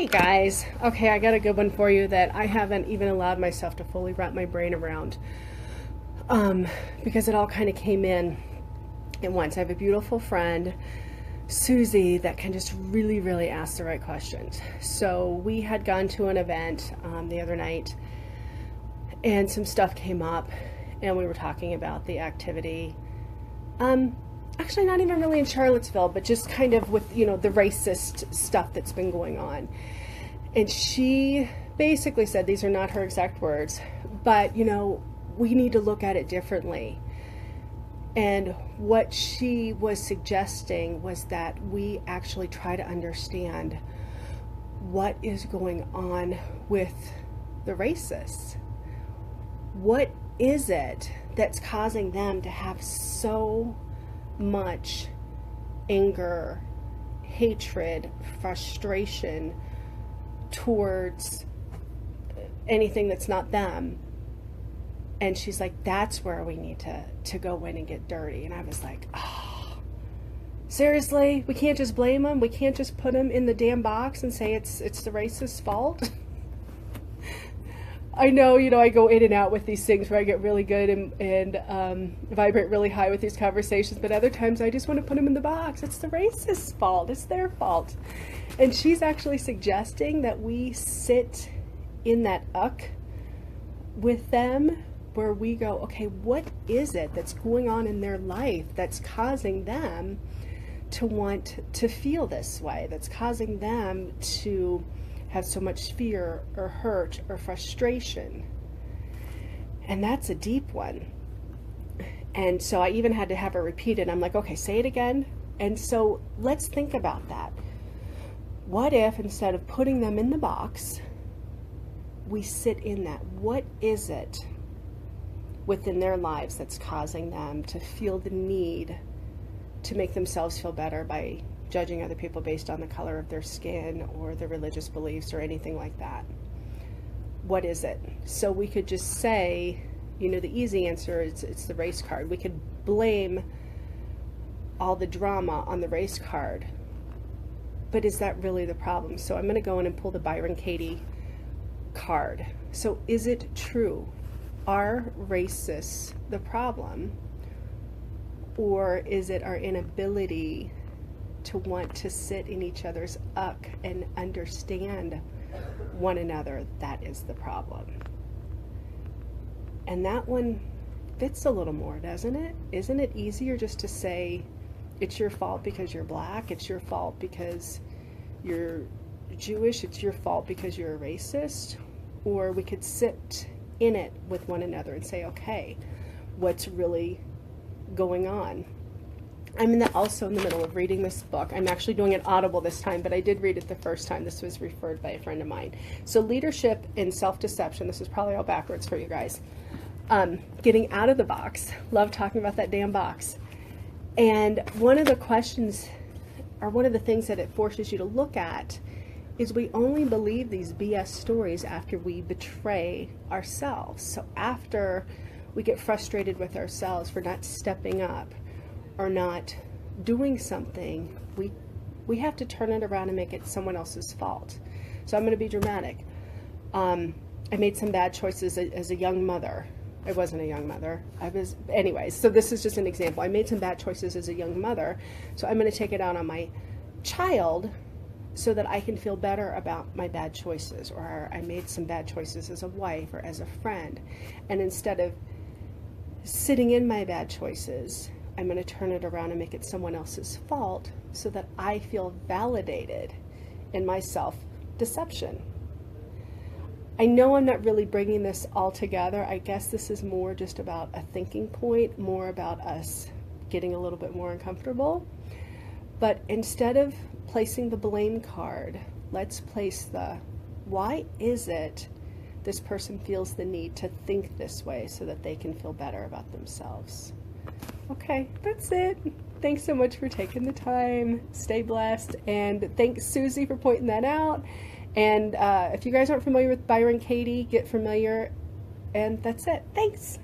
Hey guys. Okay, I got a good one for you that I haven't even allowed myself to fully wrap my brain around. Because it all kind of came in at once. I have a beautiful friend, Susie, that can just really, really ask the right questions. So we had gone to an event the other night, and some stuff came up, and we were talking about the activity. Actually, not even really in Charlottesville, but just kind of with, the racist stuff that's been going on. And she basically said, these are not her exact words, but, we need to look at it differently. And what she was suggesting was that we actually try to understand what is going on with the racists. What is it that's causing them to have so much anger, hatred, frustration towards anything that's not them? And she's like, that's where we need to go in and get dirty. And I was like, oh, seriously? We can't just blame them? We can't just put them in the damn box and say it's the racist's fault? I know, I go in and out with these things where I get really good and vibrate really high with these conversations, but other times I just want to put them in the box. It's the racist's fault. It's their fault. And she's actually suggesting that we sit in that uck with them, where we go, okay, what is it that's going on in their life that's causing them to want to feel this way, that's causing them to have so much fear or hurt or frustration? And that's a deep one. And so I even had to have her repeat it. I'm like, okay, say it again. And so let's think about that. What if instead of putting them in the box, we sit in that? What is it within their lives that's causing them to feel the need to make themselves feel better by judging other people based on the color of their skin or their religious beliefs or anything like that? What is it? So we could just say, the easy answer is it's the race card. We could blame all the drama on the race card. But is that really the problem? So I'm going to go in and pull the Byron Katie card. So is it true? Are racists the problem? Or is it our inability to want to sit in each other's uck and understand one another that is the problem? And that one fits a little more, doesn't it? Isn't it easier just to say it's your fault because you're black, it's your fault because you're Jewish, it's your fault because you're a racist? Or we could sit in it with one another and say, okay, what's really going on? I'm also in the middle of reading this book. I'm actually doing it Audible this time, but I did read it the first time. This was referred by a friend of mine. So Leadership in Self-Deception. This is probably all backwards for you guys. Getting out of the box. Love talking about that damn box. And one of the questions, or one of the things that it forces you to look at, is we only believe these BS stories after we betray ourselves. So after we get frustrated with ourselves for not stepping up or not doing something, we have to turn it around and make it someone else's fault. So I'm going to be dramatic. I made some bad choices as a young mother. I wasn't a young mother. Anyways, so this is just an example. I made some bad choices as a young mother, so I'm going to take it out on my child so that I can feel better about my bad choices. Or I made some bad choices as a wife or as a friend. And instead of sitting in my bad choices, I'm going to turn it around and make it someone else's fault so that I feel validated in my self-deception. I know I'm not really bringing this all together. I guess this is more just about a thinking point, more about us getting a little bit more uncomfortable. But instead of placing the blame card, let's place the, why is it this person feels the need to think this way so that they can feel better about themselves? Okay, that's it. Thanks so much for taking the time. Stay blessed. And thanks, Susie, for pointing that out. And if you guys aren't familiar with Byron Katie, get familiar. And that's it. Thanks.